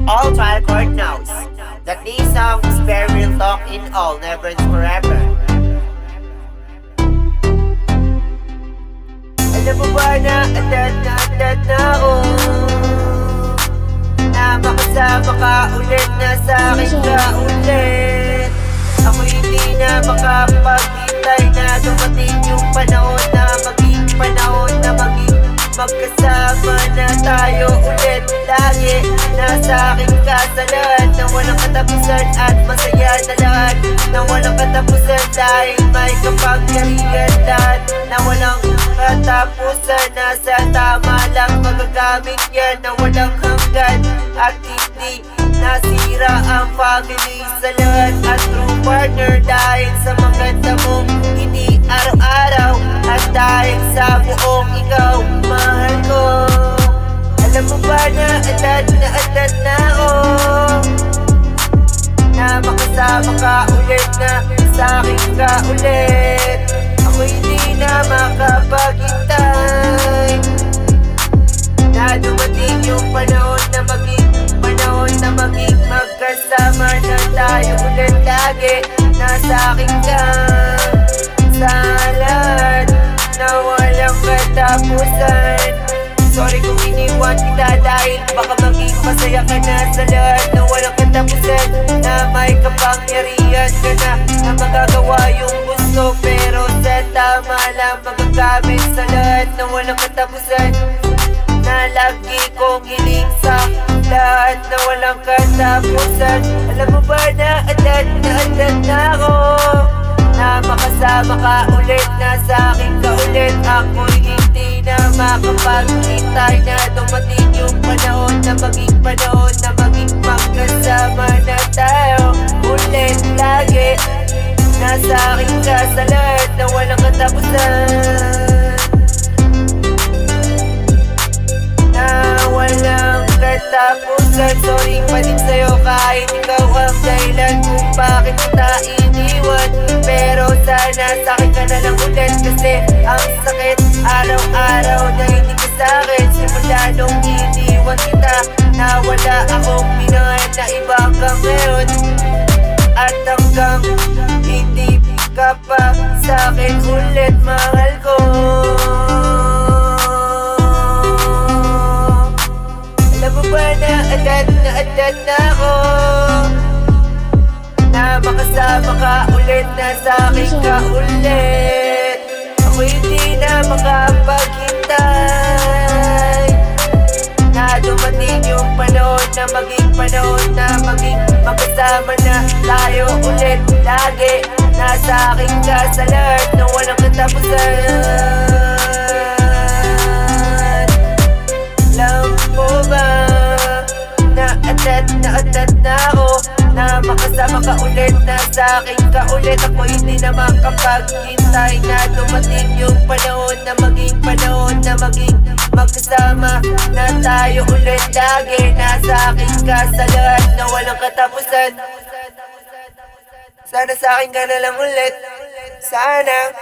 All trial court knows that these songs bear real talk in all, never and forever. Alam mo ba na atad na ako na makasama ka ulit, na sa'kin ka ulit. Ako hindi na makapaghintay na dumating yung panahon na maging panahon na maging magkasama na tayo ulit. Lagi nasa akin ka sa lahat, na walang katapusan at masaya na lahat, na walang katapusan dahil may kapangyarihan lahat, na walang katapusan. Nasa tama lang magagamit yan, na walang hanggan at hindi nasira ang family sa lahat at true partner. Dahil sa maganda mo hindi araw-araw at dahil sa buong ikaw mahal ko. Alam mo ba na atad na ako na makasama ka ulit, na sa'kin ka ulit. Ako hindi na makapaghintay na dumating yung panahon na maging magkasama na tayo ulit. Lagi nasa akin ka sa lahat, na walang katapusan. Sorry kung iniwan kita dahil baka maging masaya ka na sa lahat, na walang katapusan, na may kapangyarihan ka na magagawa yung gusto, pero sa tama lang magagamit sa lahat, na walang katapusan, na lagi kong hiling sa lahat, na walang katapusan. Alam mo ba na atad na ako na makasama ka ulit, na sa'kin ka ulit. Ako'y hindi na makapaghintay na dumating yung panahon na maging magkasama na tayo ulit. Lagi nasa akin ka sa lahat, na walang katapusan, na walang katapusan. Sorry pa din sa'yo kahit ikaw ang dahilan kung bakit kita iniwan, pero sana sa'kin ka na lang ulit. Kasi ang sakit araw-araw na hindi ka sa'kin, simula nung iniwan kita, na wala akong minahal na iba hanggang ngayon, at hanggang hindi ka pa sa'kin ulit mahal ko. Alam mo ba na atad na ako na makasama ka ulit, na sa'kin ka ulit. Ako hindi na makapaghintay na dumating yung panahon na maging magkasama na tayo ulit. Lagi nasa akin ka sa lahat, na walang katapusan. Alam mo ba na atad na ako na makasama ka ulit, na sa'kin ka ulit. Ako hindi na makapaghintay na dumating yung panahon na maging magkasama na tayo ulit. Lagi nasa akin ka sa lahat, na walang katapusan. Sana sa'kin ka na lang ulit, sana.